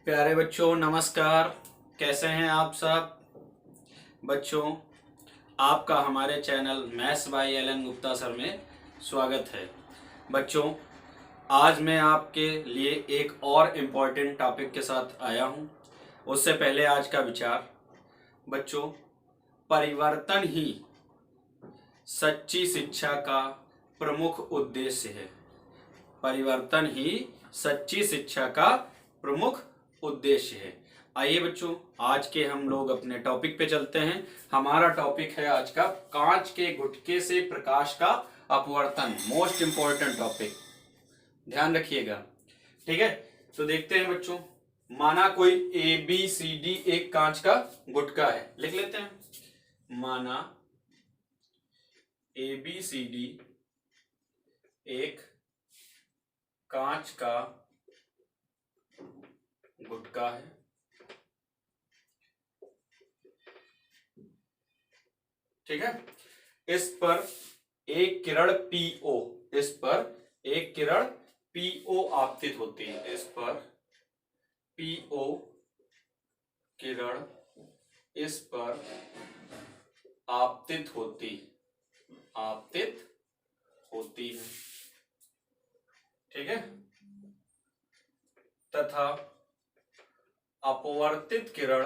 प्यारे बच्चों नमस्कार। कैसे हैं आप सब बच्चों। आपका हमारे channel maths by Alan Gupta sir में स्वागत है। बच्चों आज मैं आपके लिए एक और इम्पॉर्टेंट टॉपिक के साथ आया हूं। उससे पहले आज का विचार बच्चों, परिवर्तन ही सच्ची शिक्षा का प्रमुख उद्देश्य है। परिवर्तन ही सच्ची शिक्षा का प्रमुख उद्देश्य है। आइए बच्चों आज के हम लोग अपने टॉपिक पे चलते हैं। हमारा टॉपिक है आज का कांच के गुटके से प्रकाश का अपवर्तन। मोस्ट इंपॉर्टेंट टॉपिक, ध्यान रखिएगा। ठीक है, तो देखते हैं बच्चों। माना कोई ए बी सी डी एक कांच का गुटका है, लिख लेते हैं। माना ए बी सी डी एक कांच का गुटका है। ठीक है, इस पर एक किरण पीओ, इस पर एक किरण पीओ आपतित होती है। इस पर पीओ किरण इस पर आपतित होती है। ठीक है, तथा अपवर्तित किरण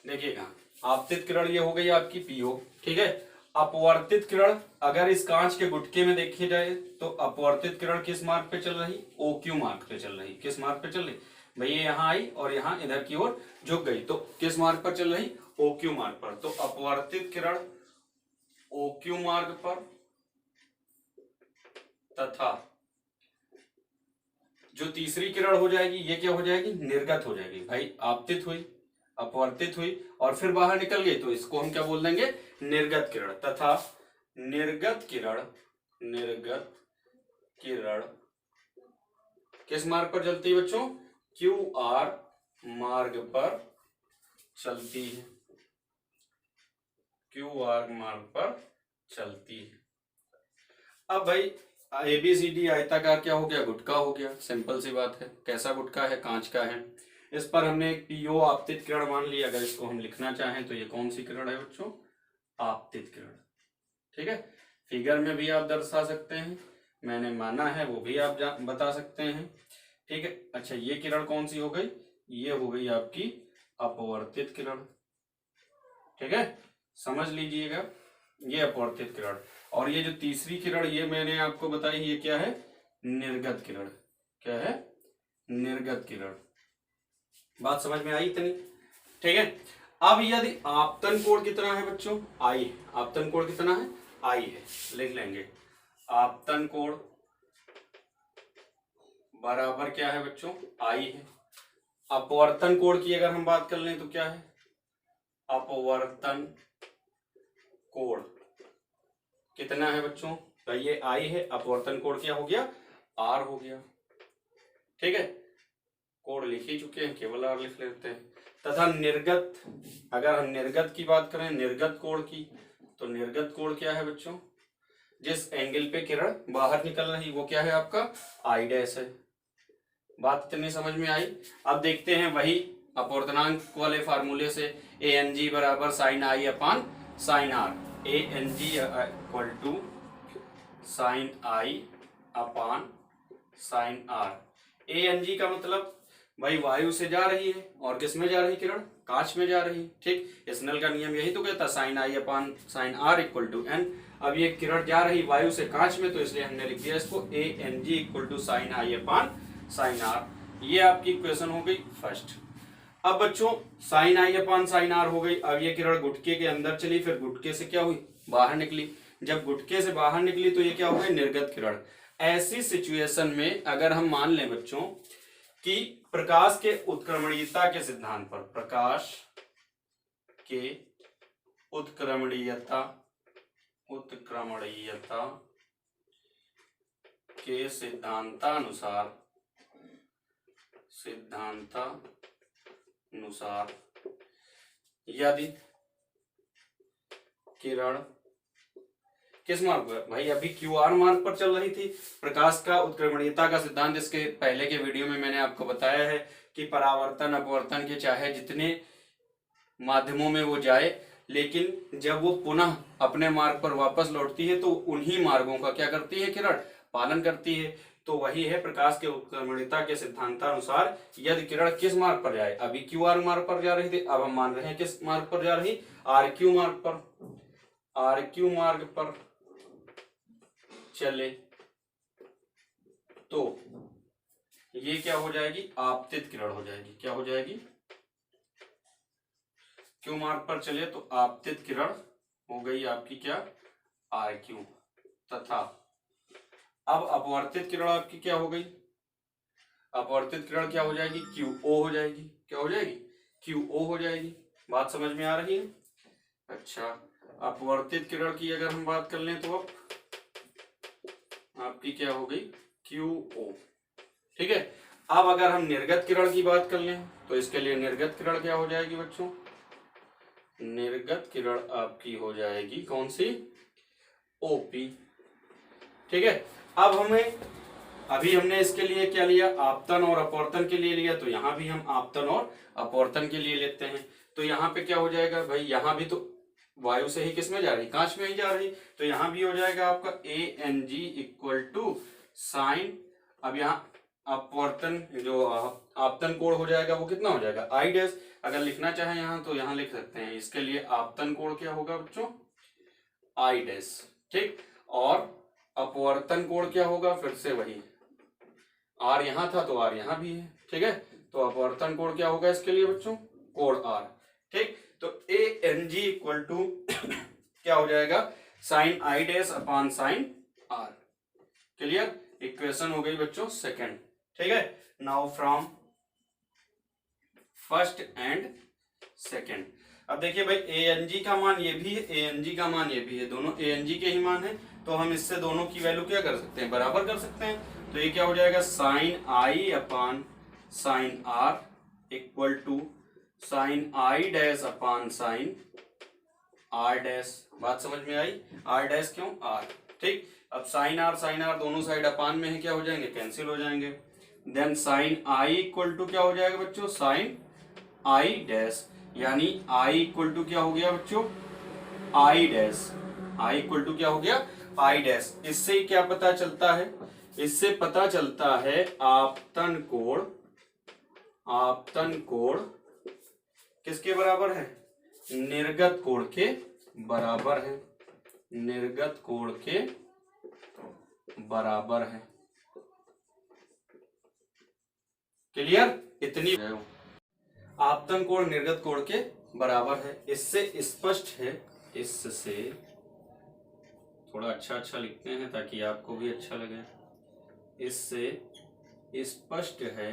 देखिएगा, आपतित किरण ये हो गई आपकी पीओ। ठीक है, अपवर्तित किरण अगर इस कांच के गुटके में देखी जाए तो अपवर्तित किरण किस मार्ग पे चल रही? ओ क्यू मार्ग पे चल रही। किस मार्ग पे चल रही भैया? यहां आई और यहां इधर की ओर झुक गई, तो किस मार्ग पर चल रही? ओ क्यू मार्ग पर। तो अपवर्तित किरण ओ क्यू मार्ग पर तथा जो तीसरी किरण हो जाएगी ये क्या हो जाएगी? निर्गत हो जाएगी। भाई आपतित हुई, अपवर्तित हुई और फिर बाहर निकल गई, तो इसको हम क्या बोल देंगे? निर्गत किरण। तथा निर्गत किरण किस मार्ग पर चलती है बच्चों? क्यू आर मार्ग पर चलती है। क्यू आर मार्ग पर चलती है। अब भाई एबीसीडी आयताकार क्या हो गया? गुटका हो गया। सिंपल सी बात है। कैसा गुटका है? कांच का है। इस पर हमने एक पीओ आपतित किरण मान लिया। अगर इसको हम लिखना चाहें तो ये कौन सी किरण है बच्चों? आपतित किरण। ठीक है, फिगर में भी आप दर्शा सकते हैं, मैंने माना है वो भी आप बता सकते हैं। ठीक है, अच्छा ये किरण कौन सी हो गई? ये हो गई आपकी अपवर्तित किरण। ठीक है, समझ लीजिएगा, ये अपवर्तित किरण। और ये जो तीसरी किरण ये मैंने आपको बताई, ये क्या है? निर्गत किरण। क्या है? निर्गत किरण। बात समझ में आई इतनी? ठीक है, अब यदि आपतन कोण कितना है बच्चों? आई है। आपतन कोण कितना है? आई है, लिख लेंगे। आपतन कोण बराबर क्या है बच्चों? आई है। अपवर्तन कोण की अगर हम बात कर लें तो क्या है? अपवर्तन कोण कितना है बच्चों? तो ये आई है, अपवर्तन कोण क्या हो गया? आर हो गया। ठीक है, कोण लिख ही चुके हैं, केवल आर लिख लेते हैं। तथा निर्गत, अगर हम निर्गत की बात करें, निर्गत कोण की, तो निर्गत कोण क्या है बच्चों? जिस एंगल पे किरण बाहर निकल रही वो क्या है आपका? आई डैश है। बात इतनी समझ में आई? अब देखते हैं वही अपवर्तनांक वाले फार्मूले से। ए एन जी बराबर sine I upon sine R. A N G equal to sine I upon sine R. A N G का मतलब भाई वायु से जा रही है और किस में जा रही किरण? कांच में जा रही। ठीक, स्नेल का नियम यही तो कहता, sine I upon sine R equal to N. अब ये किरण जा रही वायु से कांच में, तो इसलिए हमने लिख दिया इसको A N G equal to sine I upon sine R. ये आपकी इक्वेशन हो गई फर्स्ट। अब बच्चों sine I upon sine R हो गई। अब ये किरण गुटके के अंदर चली, फिर गुटके से क्या हुई? बाहर निकली। जब गुटके से बाहर निकली तो ये क्या हो गई? निर्गत किरण। ऐसी सिचुएशन में अगर हम मान लें बच्चों कि प्रकाश के उत्क्रमणीयता के सिद्धांत पर, प्रकाश के उत्क्रमणीयता के सिद्धांतानुसार यदि किरण किस मार्ग पर भाई? अभी क्यू आर मार्ग पर चल रही थी। प्रकाश का उत्क्रमणीयता का सिद्धांत इसके पहले के वीडियो में मैंने आपको बताया है कि परावर्तन अपवर्तन के चाहे जितने माध्यमों में वो जाए, लेकिन जब वो पुनः अपने मार्ग पर वापस लौटती है तो उन्हीं मार्गों का क्या करती है किरण? पालन करती है। तो वही है प्रकाश के उत्क्रमणीयता के सिद्धांतानुसार यदि किरण किस मार्ग पर जाए, अभी क्यू आर मार्ग पर जा रही थी, अब हम मान रहे हैं किस मार्ग पर जा रही? आर क्यू मार्ग पर। आर क्यू मार्ग पर चले तो ये क्या हो जाएगी? आपतित किरण हो जाएगी। क्या हो जाएगी? क्यू मार्ग पर चले तो आपतित किरण हो गई आपकी क्या? R Q. तथा अब अपवर्तित किरण आपकी क्या हो गई? अपवर्तित किरण क्या हो जाएगी? क्यू ओ हो जाएगी। क्या हो जाएगी? क्यू ओ हो जाएगी। बात समझ में आ रही है? अच्छा, अपवर्तित किरण की अगर हम बात कर लें तो अब आपकी क्या हो गई? Q O. ठीक है। अब अगर हम निर्गत किरण की बात कर लें तो इसके लिए निर्गत किरण क्या हो जाएगी बच्चों? निर्गत किरण आपकी हो जाएगी कौन सी? ओपी। ठीक है। अब अभी हमने इसके लिए क्या लिया? आपतन और अपवर्तन के लिए लिया, तो यहां भी हम आपतन और अपवर्तन के लिए लेते हैं। तो यहाँ पे क्या हो जाएगा भाई? यहाँ भी तो वायु से ही किस में जा रही? कांच में ही जा रही। तो यहाँ भी हो जाएगा आपका ANG इक्वल टू साइन। अब यहाँ अपवर्तन जो आपतन कोण हो जाएगा वो कितना हो जाएगा? I dash. अगर लिखना चाहे यहाँ तो यहाँ लिख सकते हैं। इसके लिए आपतन कोण क्या होगा बच्चों? I dash. ठीक। और अपवर्तन कोण क्या होगा? फिर से वही, आर यहां था तो आर यहां भी है। ठीक है। तो अपवर्तन कोण क्या होगा इसके लिए बच्चों? कोण आर। ठीक। तो ANG इक्वल टू क्या हो जाएगा? Sine I dash upon sine R. Clear? Equation हो गई बच्चों सेकंड। ठीक है। Now from first and second. अब देखिए भाई, ANG का मान ये भी है, ANG का मान ये भी है, दोनों ANG के ही मान है। तो हम इससे दोनों की वैल्यू क्या कर सकते हैं? बराबर कर सकते हैं। तो ये क्या हो जाएगा? Sine I upon sine R equal to sine I dash upon sine R dash. बात समझ में आई? आर डैश क्यों? आर। ठीक। अब साइन आर दोनों साइड अपान में है, क्या हो जाएंगे? कैंसिल हो जाएंगे। Then sine I equal to क्या हो जाएगा बच्चों? Sine I dash. यानी आई इक्वल टू क्या हो गया बच्चों? I dash. I equal to क्या हो गया? I dash. इससे क्या पता चलता है? इससे पता चलता है आपतन कोण। आपतन कोण किसके बराबर है? निर्गत कोण के बराबर है। निर्गत कोण के बराबर है। क्लियर? इतनी आपतन कोण निर्गत कोण के बराबर है। इससे स्पष्ट है, इससे थोड़ा अच्छा लिखते हैं ताकि आपको भी अच्छा लगे। इससे स्पष्ट है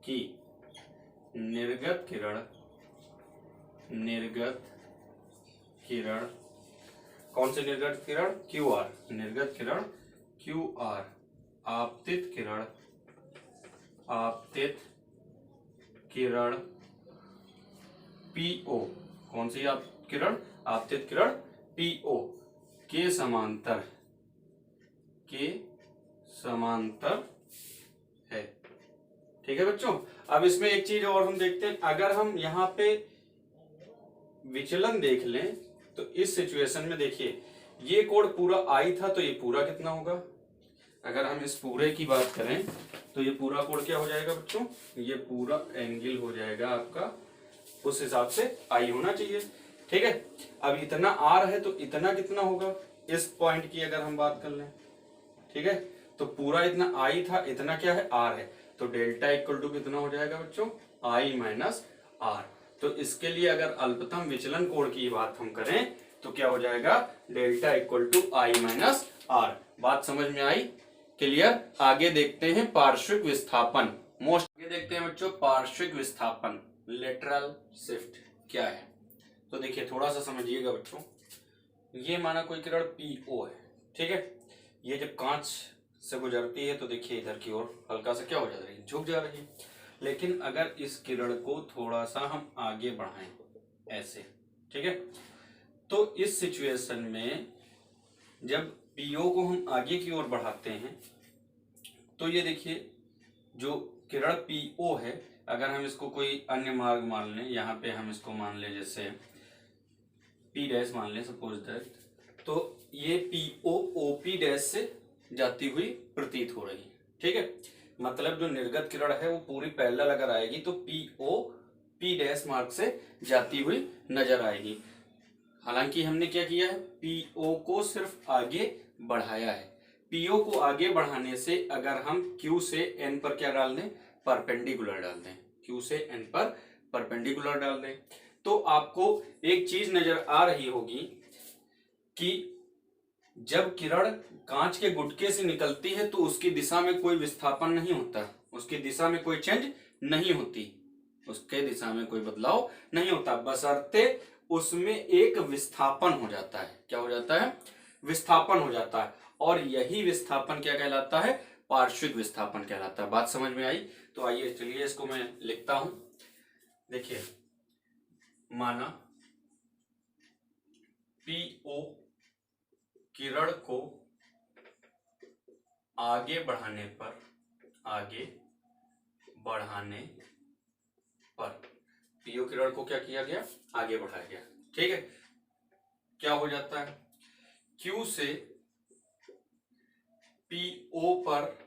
कि निर्गत किरण कौन से निर्गत किरण? Q R. निर्गत किरण क्यू आर। आपतित किरण पीओ। कौन सी किरण? आपतित किरण पीओ के समांतर है। ठीक है बच्चों। अब इसमें एक चीज और हम देखते हैं। अगर हम यहाँ पे विचलन देख लें तो इस सिचुएशन में देखिए, ये कोण पूरा आई था तो ये पूरा कितना होगा? अगर हम इस पूरे की बात करें तो ये पूरा कोण क्या हो जाएगा बच्चों? ये पूरा एंगल हो जाएगा आपका, उस हिसाब से आई होना चाहिए। ठीक है। अब इतना आर है तो इतना कितना होगा? इस पॉइंट की अगर हम बात कर लें, ठीक है, तो पूरा इतना आई था, इतना क्या है? आर है। तो डेल्टा इक्वल टू कितना हो जाएगा बच्चों? आई माइनस आर। तो इसके लिए अगर अल्पतम विचलन कोण की बात हम करें तो क्या हो जाएगा? Delta equal to I minus R. बात समझ में आई? क्लियर? आगे देखते हैं पार्श्विक विस्थापन। आगे देखते हैं बच्चों पार्श्विक विस्थापन, लेटरल शिफ्ट क्या है। तो देखिए थोड़ा सा समझिएगा बच्चों। ये माना कोई किरण पीओ है। ठीक है। ये जब कांच से गुजरती है तो देखिए इधर की ओर हल्का सा क्या हो जा रही है? झुक जा रही है। लेकिन अगर इस किरण को थोड़ा सा हम आगे बढ़ाएं ऐसे, ठीक है, तो इस सिचुएशन में जब पीओ को हम आगे की ओर बढ़ाते हैं तो ये देखिए जो किरण पीओ है, अगर हम इसको कोई अन्य मार्ग मान लें, यहाँ पे हम इसको मान लें जैसे पी डैश मान लें सपोज दैट, तो ये पीओ ओपी डैश से जाती हुई प्रतीत हो रही है। ठीक है, मतलब जो निर्गत किरण है वो पूरी पैरेलल अगर आएगी तो पीओ पी डैश मार्ग से जाती हुई नजर आएगी। हालांकि हमने क्या किया है, पीओ को सिर्फ आगे बढ़ाया है। पीओ को आगे बढ़ाने से अगर हम क्यू से एन पर क्या डाल दें, परपेंडिकुलर डाल दें, क्यू से एन पर परपेंडिकुलर डाल दें, तो आपको एक चीज नजर आ रही होगी कि जब किरण कांच के गुटके से निकलती है तो उसकी दिशा में कोई विस्थापन नहीं होता, उसकी दिशा में कोई चेंज नहीं होती, उसके दिशा में कोई बदलाव नहीं होता, बशर्ते उसमें एक विस्थापन हो जाता है। क्या हो जाता है, विस्थापन हो जाता है, और यही विस्थापन क्या कहलाता है, पार्श्विक विस्थापन कहलाता है। बात समझ में आई? तो आइए चलिए इसको मैं लिखता हूं। देखिए, माना पीओ किरण को आगे बढ़ाने पर पीओ किरण को क्या किया गया, आगे बढ़ाया गया। ठीक है, क्या हो जाता है, क्यू से पीओ पर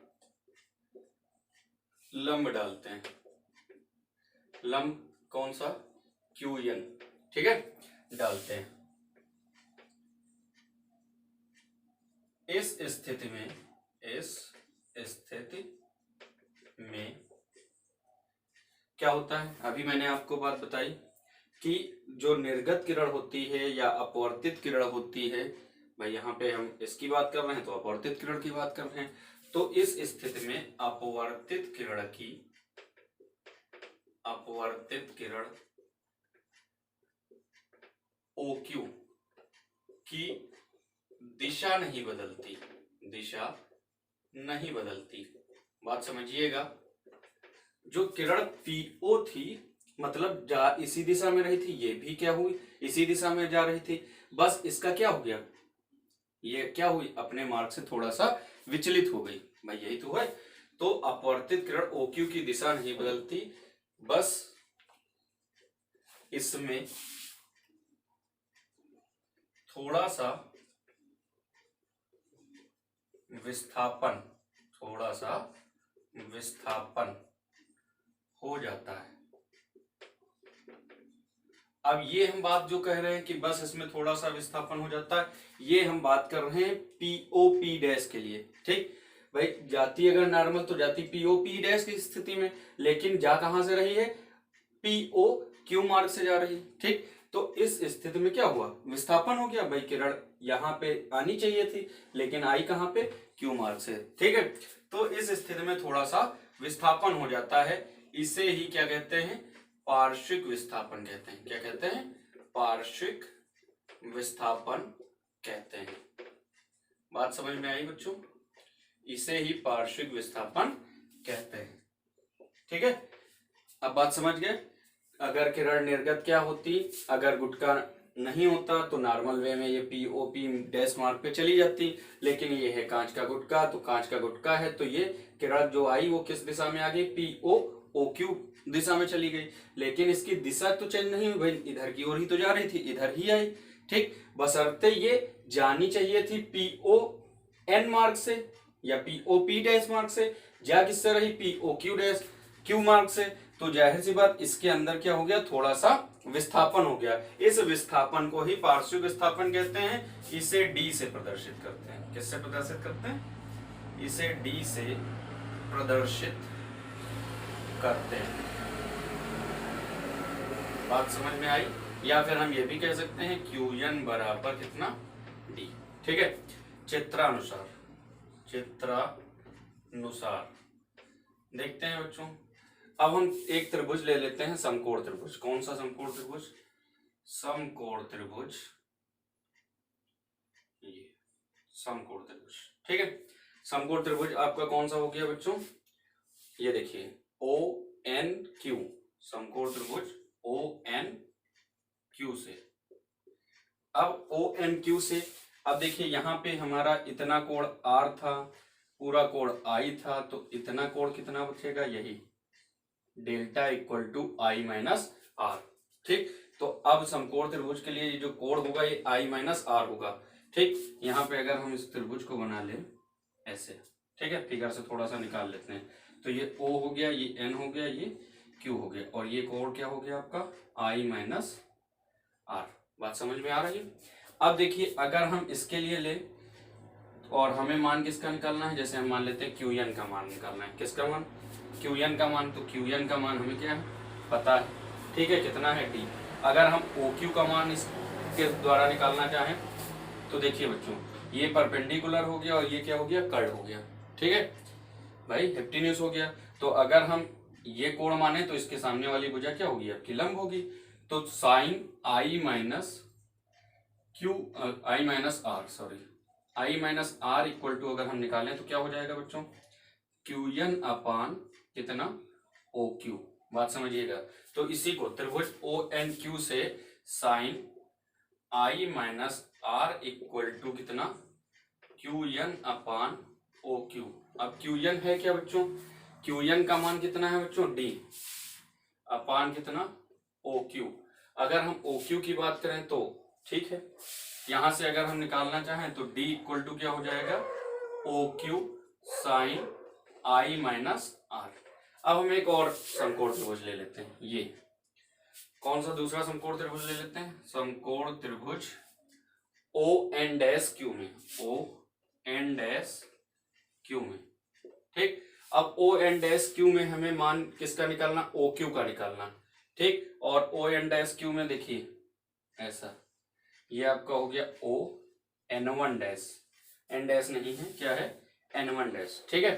लंब डालते हैं, लंब कौन सा, क्यू एन, ठीक है, डालते हैं। इस स्थिति में क्या होता है, अभी मैंने आपको बात बताई कि जो निर्गत किरण होती है या अपवर्तित किरण होती है, भाई यहाँ पे हम इसकी बात कर रहे हैं तो अपवर्तित किरण की बात कर रहे हैं, तो इस स्थिति में अपवर्तित किरण OQ की दिशा नहीं बदलती। बात समझिएगा, जो किरण पीओ थी मतलब इसी दिशा में रही थी, ये भी क्या हुई, इसी दिशा में जा रही थी, बस इसका क्या हो गया, ये क्या हुई, अपने मार्ग से थोड़ा सा विचलित हो गई। भाई यही तो है। तो अपवर्तित किरण OQ की दिशा नहीं बदलती, बस इसमें थोड़ा सा विस्थापन हो जाता है। अब ये हम बात जो कह रहे हैं कि बस इसमें थोड़ा सा विस्थापन हो जाता है, ये हम बात कर रहे हैं पीओपी डैश के लिए। ठीक भाई, जाती अगर नॉर्मल तो जाती पीओपी डैश की स्थिति में, लेकिन जा कहां से रही है, पीओ क्यू मार्ग से जा रही है। ठीक, तो इस स्थिति में क्या हुआ, विस्थापन हो गया। भाई किरण यहाँ पे आनी चाहिए थी लेकिन आई कहां पे, क्यू मार्ग से। ठीक है, तो इस स्थिति में थोड़ा सा विस्थापन हो जाता है, इसे ही क्या कहते हैं, पार्श्विक विस्थापन कहते हैं। क्या कहते हैं, पार्श्विक विस्थापन कहते हैं। बात समझ में आई बच्चों, इसे ही पार्श्विक विस्थापन कहते हैं। ठीक है, अब बात समझ गए। अगर किरण निर्गत क्या होती, अगर गुटका नहीं होता तो नॉर्मल वे में ये पीओपी डैश मार्ग पे चली जाती, लेकिन ये है कांच का गुटका, तो कांच का गुटका है तो ये किरण जो आई वो किस दिशा में आ गई, पीओ OQ दिशा में चली गई, लेकिन इसकी दिशा तो चेंज नहीं हुई, भाई इधर की ओर ही तो जा रही थी, इधर ही आई। ठीक, बशर्ते ये जानी चाहिए थी PON मार्ग से या POP डैश मार्ग से, जा किससे रही, POQ डैश क्यू मार्ग से, तो जाहिर सी बात इसके अंदर क्या हो गया, थोड़ा सा विस्थापन हो गया। इस विस्थापन को ही पार्श्विक विस्थापन कहते हैं। इसे D से प्रदर्शित करते हैं। किससे प्रदर्शित करते हैं, इसे D से प्रदर्शित करते हैं। बात समझ में आई? या फिर हम ये भी कह सकते हैं QN बराबर कितना, D। ठीक है, चित्रानुसार देखते हैं बच्चों। अब हम एक त्रिभुज ले लेते हैं, समकोण त्रिभुज। कौन सा समकोण त्रिभुज, समकोण त्रिभुज, ये समकोण त्रिभुज। ठीक है, समकोण त्रिभुज आपका कौन सा हो गया बच्चों, ये देखिए ONQ, समकोण त्रिभुज ONQ से। अब ONQ से अब देखिए यहाँ पे हमारा इतना कोण r था, पूरा कोण i था, तो इतना कोण कितना बचेगा, यही delta equal to I minus R. ठीक, तो अब समकोण त्रिभुज के लिए ये जो कोण होगा ये आई माइनस आर होगा। ठीक, यहाँ पे अगर हम इस त्रिभुज को बना लें ऐसे, ठीक है, फिगर से थोड़ा सा निकाल लेते हैं, तो ये O हो गया, ये N हो गया, ये Q हो गया, और ये कोण क्या हो गया आपका I माइनस आर। बात समझ में आ रही है। अब देखिए अगर हम इसके लिए ले और हमें मान किसका निकालना है, जैसे हम मान लेते हैं QN का मान निकालना है। किसका मान, QN का मान। तो QN का मान हमें क्या है पता है, ठीक है, कितना है D। अगर हम OQ का मान इसके द्वारा निकालना चाहें तो देखिए बच्चों, ये परपेंडिकुलर हो गया और ये क्या हो गया, कर्ड हो गया। ठीक है भाई, हिप्टेन्यूज हो गया। तो अगर हम ये कोण माने तो इसके सामने वाली भुजा क्या होगी, आपकी लंब होगी। तो sine I minus R, sorry, I minus R equal to अगर हम निकालें तो क्या हो जाएगा बच्चों, क्यूएन अपान कितना, ओ क्यू। बात समझिएगा। तो इसी को त्रिभुज ओ एन क्यू से sine I minus R equal to कितना, Q N upon O Q. अब क्यू एन है क्या बच्चों, क्यू एन का मान कितना है बच्चों, डी अपान कितना, ओ क्यू। अगर हम ओ क्यू की बात करें तो ठीक है, यहां से अगर हम निकालना चाहें तो डी इक्वल टू क्या हो जाएगा, O Q sine I minus R. अब हम एक और समकोण त्रिभुज ले लेते हैं। ये कौन सा दूसरा समकोण त्रिभुज ले लेते हैं, समकोण त्रिभुज ओ एन डैश क्यू में, ओ एन डैश क्यू में। ठीक, अब ओ एन डैश क्यू में हमें मान किसका निकालना, ओ क्यू का निकालना। ठीक, और ओ एन डैश क्यू में देखिए ऐसा, ये आपका हो गया O N one dash, N dash नहीं है, क्या है, एन वन डैश। ठीक है,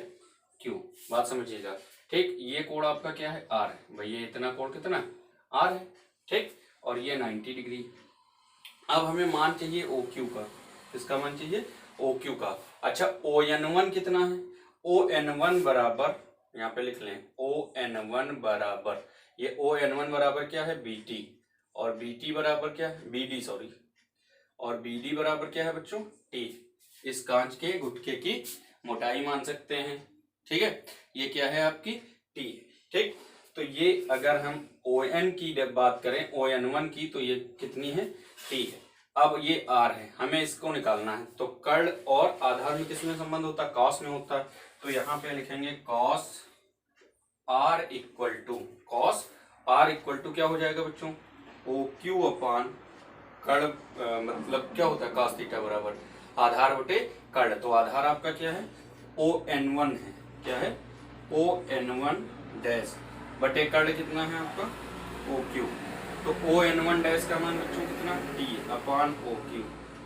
क्यू। बात समझिएगा। ठीक, ये कोण आपका क्या है, आर है भाई, ये इतना कोण कितना आर है। ठीक, और ये 90 डिग्री। अब हमें मान चाहिए ओ क्यू का, किसका मान चाहिए, ओ क्यू का। अच्छा, ओ एन वन कितना है, ओ एन वन बराबर, यहाँ पे लिख लें, ओ एन वन बराबर, ये ओ एन वन बराबर क्या है, बी टी, और बी टी बराबर क्या है, बी डी, सॉरी, और बी डी बराबर क्या है बच्चों, टी। इस कांच के गुटके की मोटाई मान सकते हैं। ठीक है, ये क्या है आपकी टी। ठीक, तो ये अगर हम ओ एन की बात करें, ओ एन वन की, तो ये कितनी है, टी है। अब ये आर है, हमें इसको निकालना है। तो कर्ण और आधार में किसमें संबंध होता है, कॉस में होता है। तो यहाँ पे लिखेंगे cos R equal to, cos R equal to क्या हो जाएगा बच्चों, ओ क्यू अपान कर्ण, मतलब क्या होता है cos थीटा बराबर आधार बटे कर्ण। तो आधार आपका क्या है, ओ एन वन है, क्या है, ओ एन वन डैश बटे कर्ण कितना है आपका, ओ क्यू। तो ओ एन वन डैश का मान बच्चों कितना, टी अपान ओ क्यू।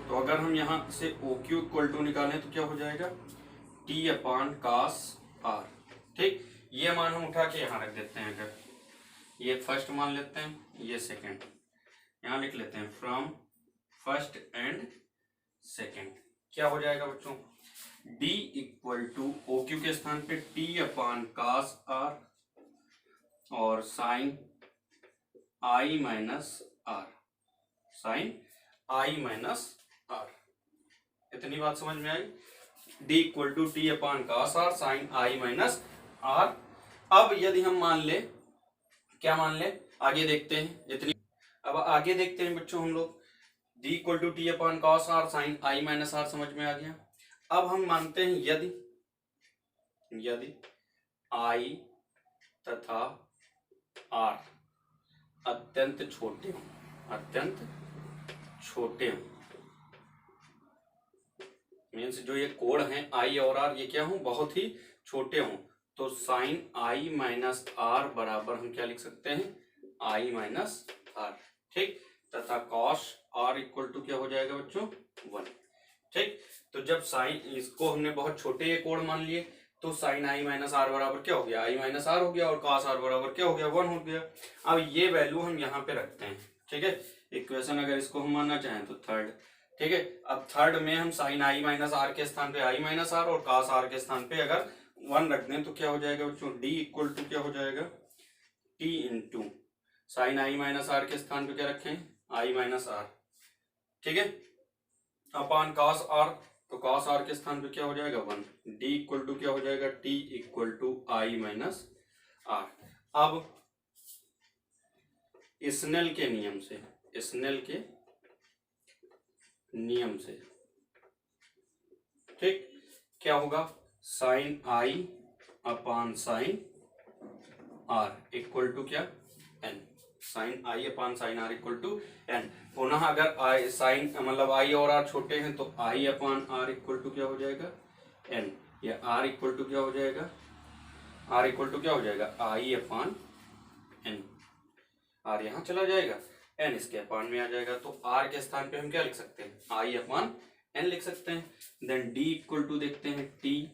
तो अगर हम यहाँ से ओ क्यू इक्वल टू निकालें तो क्या हो जाएगा, टी अपान cos आर। ठीक, ये मान हम उठा के यहाँ रख देते हैं। अगर ये फर्स्ट मान लेते हैं, ये सेकेंड, यहाँ लिख लेते हैं फ्रॉम फर्स्ट एंड सेकेंड। क्या हो जाएगा बच्चों, D equal to O Q के स्थान पे T अपान cos आर और sine I minus R, sine I minus R. इतनी बात समझ में आई। D equal to T upon cos R sine I minus R. अब यदि हम मान ले, क्या मान ले, आगे देखते हैं। इतनी, अब आगे देखते हैं बच्चों हम लोग, D equal to T upon cos R sine I minus R समझ में आ गया। अब हम मानते हैं यदि आई तथा आर अत्यंत छोटे हों, अत्यंत छोटे हों, मीन्स जो ये कोण हैं आई और आर, ये क्या हों, बहुत ही छोटे हों, तो साइन आई माइनस आर बराबर हम क्या लिख सकते हैं, आई माइनस आर। ठीक, तथा कॉस आर इक्वल टू क्या हो जाएगा बच्चों, 1। ठीक, तो जब साइन, इसको हमने बहुत छोटे ये कोण मान लिए, तो साइन आई माइनस आर बराबर क्या हो गया, आई माइनस आर हो गया, और कॉस आर बराबर क्या हो गया, 1 हो गया। अब ये वैल्यू हम यहाँ पे रखते हैं। ठीक है, इक्वेशन अगर इसको हम मानना चाहें तो थर्ड। ठीक है, अब थर्ड में हम साइन आई माइनस आर के स्थान पे आई माइनस आर और कॉस आर के स्थान पे अगर 1 रख दें तो क्या हो जाएगा बच्चों, डी इक्वल टू क्या हो जाएगा, T into sine I minus R के स्थान पे क्या रखें, आई माइनस आर। ठीक है, अपान cos r, तो cos r के स्थान पे क्या हो जाएगा 1, d इक्वल टू क्या हो जाएगा t equal to I minus r। अब स्नेल के नियम से, स्नेल के नियम से ठीक क्या होगा, sine I upon sine R equal to क्या N, sine I upon sine R equal to N. पुनः अगर आई साइन मतलब आई और आर छोटे हैं तो आई अपान आर इक्वल टू क्या हो जाएगा एन, या आर इक्वल टू क्या हो जाएगा, आर इक्वल टू क्या हो जाएगा आई अपान एन, आर यहाँ चला जाएगा, एन इसके अपान में आ जाएगा। तो आर के स्थान पे हम क्या लिख सकते हैं, आई अपान एन लिख सकते हैं। देन डी इक्वल टू देखते हैं टी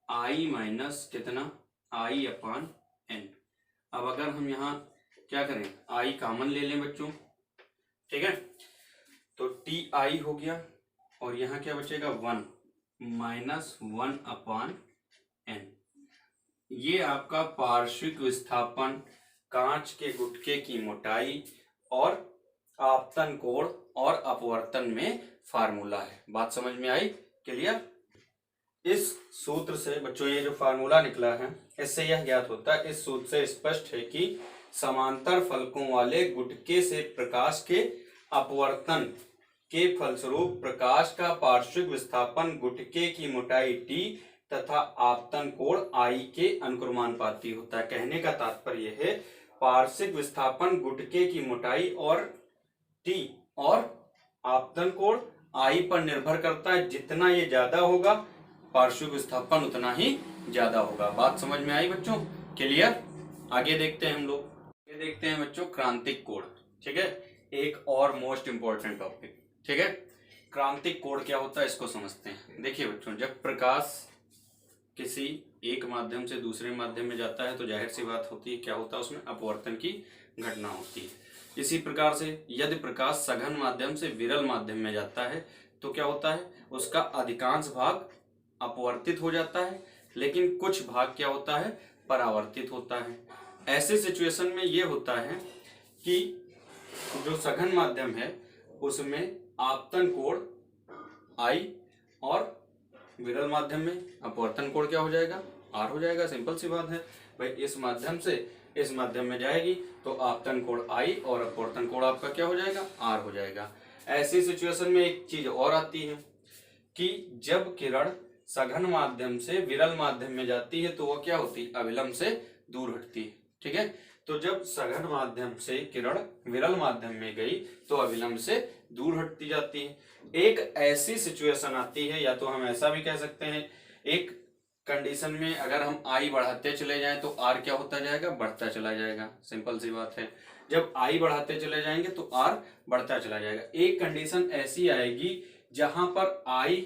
आई माइनस कितना आई अपान एन। अब अगर हम यहाँ क्या करें, आई कॉमन ले लें बच्चों, ठीक है, तो टी आई हो गया और यहाँ क्या बचेगा 1 माइनस 1 अपान एन। ये आपका पार्श्विक विस्थापन, कांच के गुटके की मोटाई और आपतन कोण और अपवर्तन में फार्मूला है। बात समझ में आई, क्लियर। इस सूत्र से बच्चों ये जो फार्मूला निकला है इससे यह ज्ञात होता है, इस सूत्र से स्पष्ट है कि समांतर फलकों वाले गुटके से प्रकाश के अपवर्तन के फलस्वरूप प्रकाश का पार्श्विक विस्थापन गुटके की मोटाई टी तथा आपतन कोण आई के अनुक्रमानुपाती होता है। कहने का तात्पर्य है पार्श्विक विस्थापन गुटके की मोटाई और टी और आपतन कोण आई पर निर्भर करता है। जितना ये ज्यादा होगा पार्श्विक विस्थापन उतना ही ज्यादा होगा। बात समझ में आई बच्चों, क्लियर। आगे देखते हैं हम लोग, ये देखते हैं बच्चों क्रांतिक कोण, ठीक है, एक और मोस्ट इंपॉर्टेंट टॉपिक, ठीक है। क्रांतिक कोण क्या होता है इसको समझते हैं। देखिए बच्चों, जब प्रकाश किसी एक माध्यम से दूसरे माध्यम में जाता है तो जाहिर सी बात होती है क्या होता है उसमें अपवर्तन की घटना होती है। इसी प्रकार से यदि प्रकाश सघन माध्यम से विरल माध्यम में जाता है तो क्या होता है, उसका अधिकांश भाग अपवर्तित हो जाता है लेकिन कुछ भाग क्या होता है परावर्तित होता है। ऐसे सिचुएशन में ये होता है कि जो सघन माध्यम है उसमें आपतन कोण आई और विरल माध्यम में अपवर्तन कोण क्या हो जाएगा आर हो जाएगा। सिंपल सी बात है भाई, इस माध्यम से इस माध्यम में जाएगी तो आपतन कोण आई और अपवर्तन कोण आपका क्या हो जाएगा आर हो जाएगा। ऐसी सिचुएशन में एक चीज और आती है कि जब किरण सघन माध्यम से विरल माध्यम में जाती है तो वह क्या होती है अविलंब से दूर हटती है, ठीक है। तो जब सघन माध्यम से किरण विरल माध्यम में गई तो अविलंब से दूर हटती जाती है। एक ऐसी सिचुएशन आती है, या तो हम ऐसा भी कह सकते हैं, एक कंडीशन में अगर हम आई बढ़ाते चले जाएं तो आर क्या होता जाएगा बढ़ता चला जाएगा। सिंपल सी बात है, जब आई बढ़ाते चले जाएंगे तो आर बढ़ता चला जाएगा। एक कंडीशन ऐसी आएगी जहां पर आई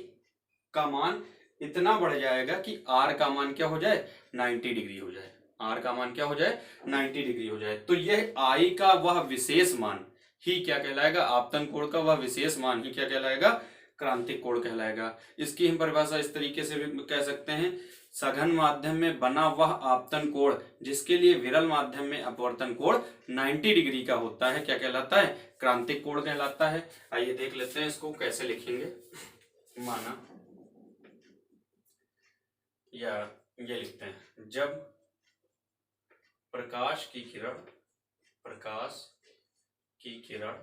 का मान इतना बढ़ जाएगा कि आर का मान क्या हो जाए 90 डिग्री हो जाए, आर का मान क्या हो जाए 90 डिग्री हो जाए। तो यह आई का वह विशेष मान ही क्या कहलाएगा, आपतन कोण का वह विशेष मान ही क्या कहलाएगा क्रांतिक कोण कहलाएगा। इसकी हम परिभाषा इस तरीके से भी कह सकते हैं, सघन माध्यम में बना वह आपतन कोण जिसके लिए विरल माध्यम में अपवर्तन कोण 90 डिग्री का होता है क्या कहलाता है क्रांतिक कोण कहलाता है। आइए देख लेते हैं इसको कैसे लिखेंगे। माना या ये लिखते हैं, जब प्रकाश की किरण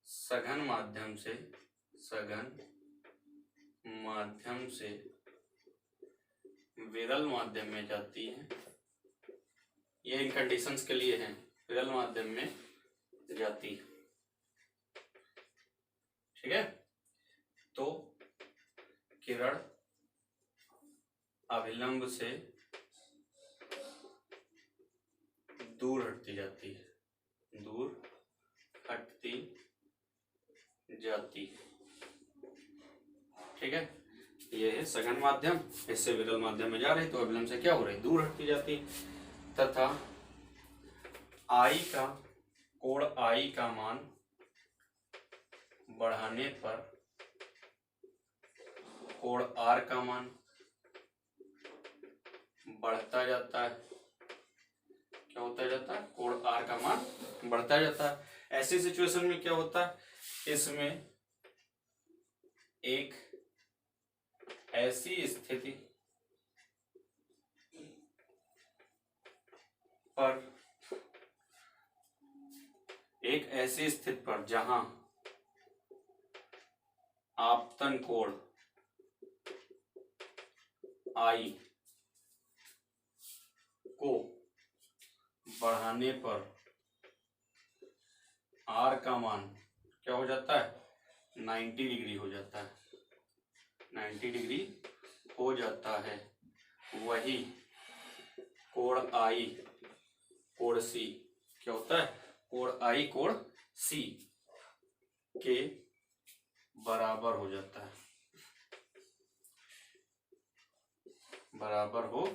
सघन माध्यम से विरल माध्यम में जाती है, ये इन कंडीशंस के लिए है, विरल माध्यम में जाती है, ठीक है, तो किरण अविलंब से दूर हटती जाती है, ठीक है। ये है सघन माध्यम, इससे विरल माध्यम में जा रही तो अविलंब से क्या हो रही दूर हटती जाती, तथा आई का कोण आई का मान बढ़ाने पर कोण आर का मान बढ़ता जाता है। क्या होता जाता है कोण आर का मान बढ़ता जाता है। ऐसी सिचुएशन में क्या होता है, इसमें एक ऐसी स्थिति पर जहां आपतन कोण आई को बढ़ाने पर आर का मान क्या हो जाता है, 90 डिग्री हो जाता है, 90 डिग्री हो जाता है। वही कोण आई कोण सी क्या होता है, कोण आई कोण सी के बराबर हो जाता है, बराबर हो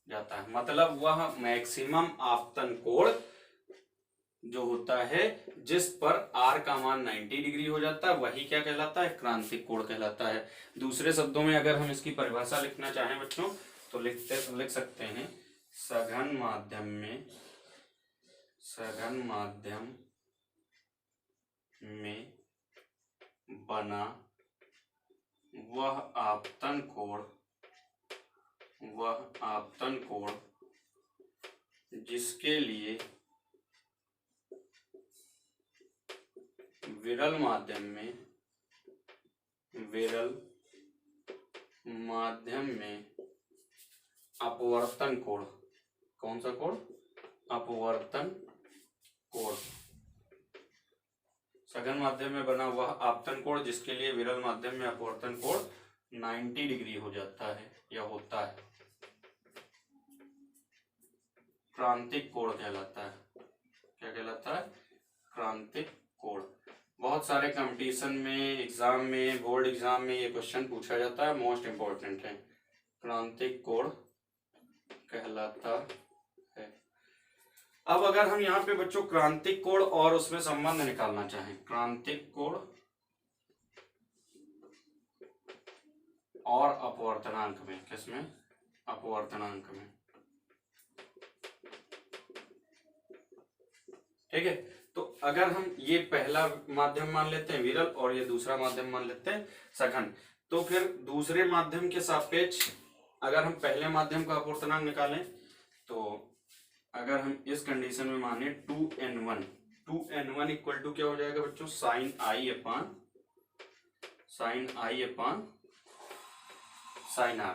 जाता है। मतलब वह मैक्सिमम आपतन कोण जो होता है जिस पर आर का मान 90 डिग्री हो जाता है वही क्या कहलाता है, क्रांतिक कोण कहलाता है। दूसरे शब्दों में अगर हम इसकी परिभाषा लिखना चाहें बच्चों तो लिख सकते हैं सघन माध्यम में बना वह आपतन कोण जिसके लिए विरल माध्यम में अपवर्तन कोण, कौन सा कोण, अपवर्तन कोण, सघन माध्यम में बना वह आपतन कोण जिसके लिए विरल माध्यम में अपवर्तन कोण 90 डिग्री हो जाता है या होता है, क्रांतिक कोण कहलाता है। क्या कहलाता है, क्रांतिक कोण। बहुत सारे कंपटीशन में, एग्जाम में, बोर्ड एग्जाम में ये क्वेश्चन पूछा जाता है, मोस्ट इंपॉर्टेंट है, क्रांतिक कोण कहलाता है। अब अगर हम यहाँ पे बच्चों क्रांतिक कोण और उसमें संबंध निकालना चाहें, क्रांतिक कोण और अपवर्तनांक में, किसमें, अपवर्तनांक में, ठीक है। तो अगर हम ये पहला माध्यम मान लेते हैं विरल और ये दूसरा माध्यम मान लेते हैं सघन, तो फिर दूसरे माध्यम के सापेक्ष अगर हम पहले माध्यम का अपवर्तनांक निकालें तो अगर हम इस कंडीशन में माने 2n1 इक्वल टू क्या हो जाएगा बच्चों, sine I upon sine R,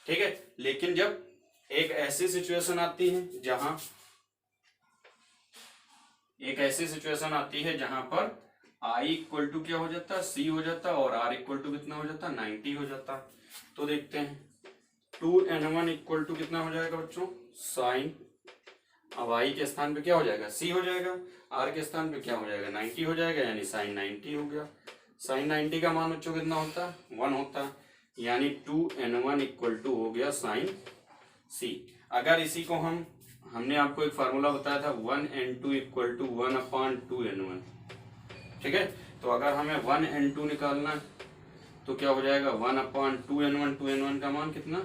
ठीक है। लेकिन जब एक ऐसी सिचुएशन आती है जहां पर i इक्वल टू क्या हो जाता है, c हो जाता है और r इक्वल टू कितना हो जाता है, 90 हो जाता है। तो देखते हैं 2n1 इक्वल टू कितना हो जाएगा बच्चों, साइन, अब i के स्थान पे क्या हो जाएगा, c हो जाएगा, r के स्थान पे क्या हो जाएगा, 90 हो जाएगा, यानी साइन 90 हो गया। साइन 90 का मान बच्चों कितना होता है, 1 होता है, यानी 2n1 इक्वल टू हो गया साइन c। अगर इसी को हमने आपको एक फार्मूला बताया था 1n2 इक्वल टू 1/2n1, ठीक है। तो अगर हमें 1n2 निकालना है तो क्या हो जाएगा 1/2n1, 2n1 का मान कितना,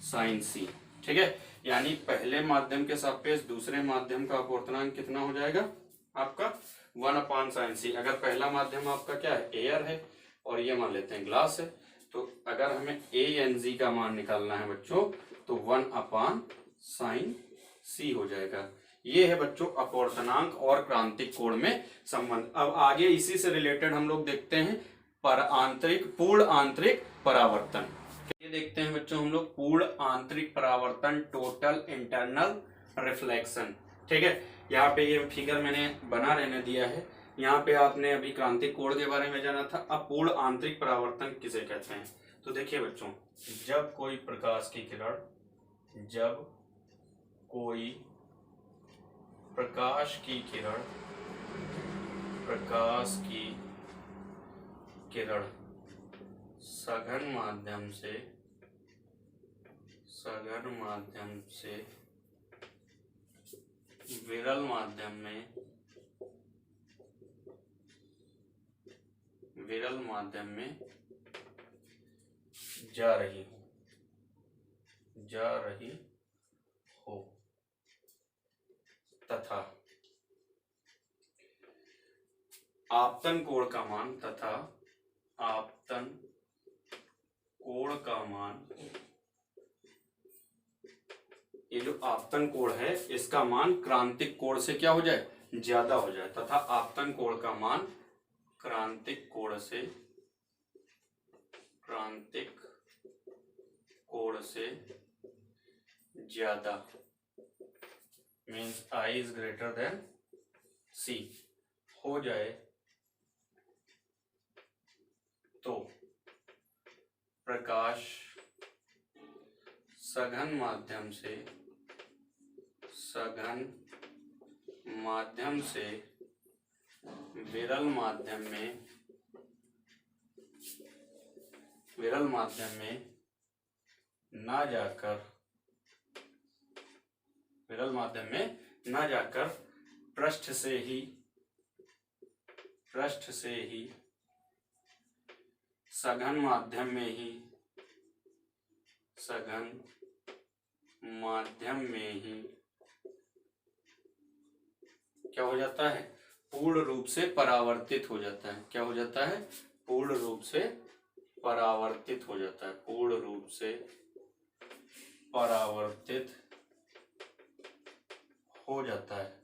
साइन c, ठीक है। यानी पहले माध्यम के सापेक्ष दूसरे माध्यम का अपवर्तनांक कितना हो जाएगा आपका 1/sin c। अगर पहला माध्यम आपका क्या है, एयर है और ये मान लेते हैं ग्लास है, तो अगर हमें ANG का मान निकालना है बच्चों तो 1/sin c हो जाएगा। ये है बच्चों अपवर्तनांक और क्रांतिक कोण में संबंध। अब आगे इसी से रिलेटेड हम लोग देखते हैं पूर्ण आंतरिक परावर्तन। ये देखते हैं बच्चों हम लोग पूर्ण आंतरिक परावर्तन, टोटल इंटरनल रिफ्लेक्शन, ठीक है। यहाँ पे ये फिगर मैंने बना रहने दिया है, यहाँ पे आपने अभी क्रांतिक कोण के बारे में जाना था। अब पूर्ण आंतरिक परावर्तन किसे कहते हैं, तो देखिए बच्चों, जब कोई प्रकाश की किरण सघन माध्यम से विरल माध्यम में जा रही हो तथा आपतन कोण का मान कोण का मान, ये जो आपतन कोण है इसका मान क्रांतिक कोण से क्या हो जाए, ज्यादा हो जाए, तथा आपतन कोण का मान क्रांतिक कोण से ज्यादा, means I is greater than C हो जाए तो प्रकाश सघन माध्यम से विरल माध्यम में ना जाकर पृष्ठ से ही सघन माध्यम में ही क्या हो जाता है, पूर्ण रूप से परावर्तित हो जाता है। क्या हो जाता है, पूर्ण रूप से परावर्तित हो जाता है, पूर्ण रूप से परावर्तित हो जाता है।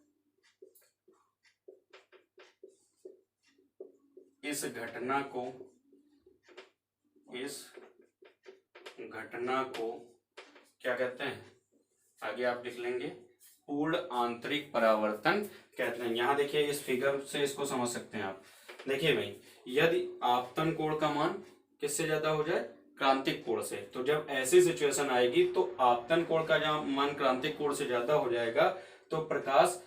इस घटना को क्या कहते हैं, आगे आप लिख लेंगे, पूर्ण आंतरिक परावर्तन कहते हैं। यहां देखिए इस फिगर से इसको समझ सकते हैं आप। देखिए भाई, यदि आपतन कोण का मान किससे ज्यादा हो जाए, क्रांतिक कोण से, तो जब ऐसी सिचुएशन आएगी तो आपतन कोण का जहां मान क्रांतिक कोण से ज्यादा हो जाएगा तो प्रकाश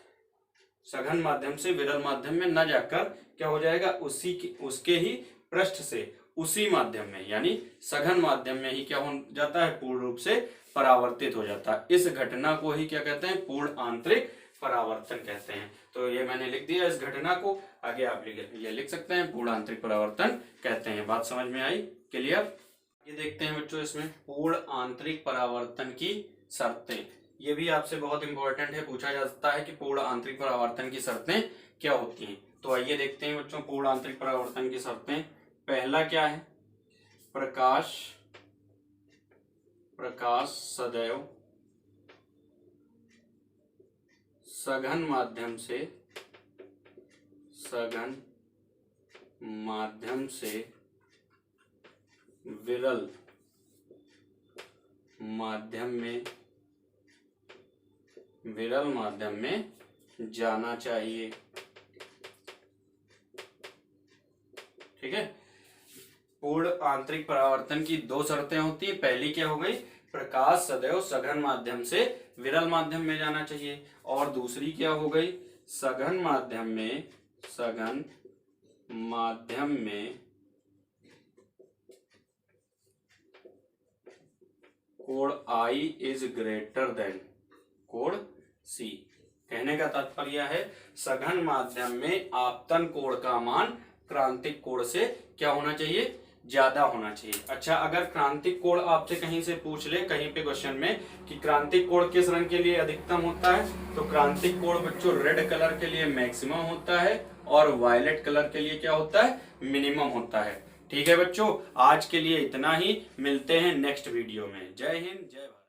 सघन माध्यम से विरल माध्यम में न जाकर क्या हो जाएगा, उसके ही पृष्ठ से उसी माध्यम में यानी सघन माध्यम में ही क्या हो जाता है, पूर्ण रूप से परावर्तित हो जाता है। इस घटना को ही क्या कहते हैं, पूर्ण आंतरिक परावर्तन कहते हैं। तो ये मैंने लिख दिया इस घटना को, आगे आप ये लिख सकते हैं, पूर्ण आंतरिक परावर्तन कहते हैं। बात समझ में आई, क्लियर? ये देखते हैं बच्चों इसमें पूर्ण आंतरिक परावर्तन की शर्तें। ये भी आपसे बहुत इंपॉर्टेंट है, पूछा जाता है कि पूर्ण आंतरिक परावर्तन की शर्तें क्या होती हैं। तो आइए देखते हैं बच्चों पूर्ण आंतरिक परावर्तन की शर्तें। पहला क्या है, प्रकाश सदैव सघन माध्यम से विरल माध्यम में जाना चाहिए। ठीक है, पूर्ण आंतरिक परावर्तन की दो शर्तें होती है। पहली क्या हो गई, प्रकाश सदैव सघन माध्यम से विरल माध्यम में जाना चाहिए, और दूसरी क्या हो गई, सघन माध्यम में कोण I इज ग्रेटर देन कोण C। कहने का तात्पर्य है सघन माध्यम में आपतन कोण का मान क्रांतिक कोण से क्या होना चाहिए, ज्यादा होना चाहिए। अच्छा, अगर क्रांतिक कोण आपसे कहीं से पूछ ले, कहीं पे क्वेश्चन में कि क्रांतिक कोण किस रंग के लिए अधिकतम होता है, तो क्रांतिक कोण बच्चों रेड कलर के लिए मैक्सिमम होता है और वायलेट कलर के लिए क्या होता है, मिनिमम होता है। ठीक है बच्चों, आज के लिए इतना ही, मिलते हैं नेक्स्ट वीडियो में। जय हिंद, जय भारत।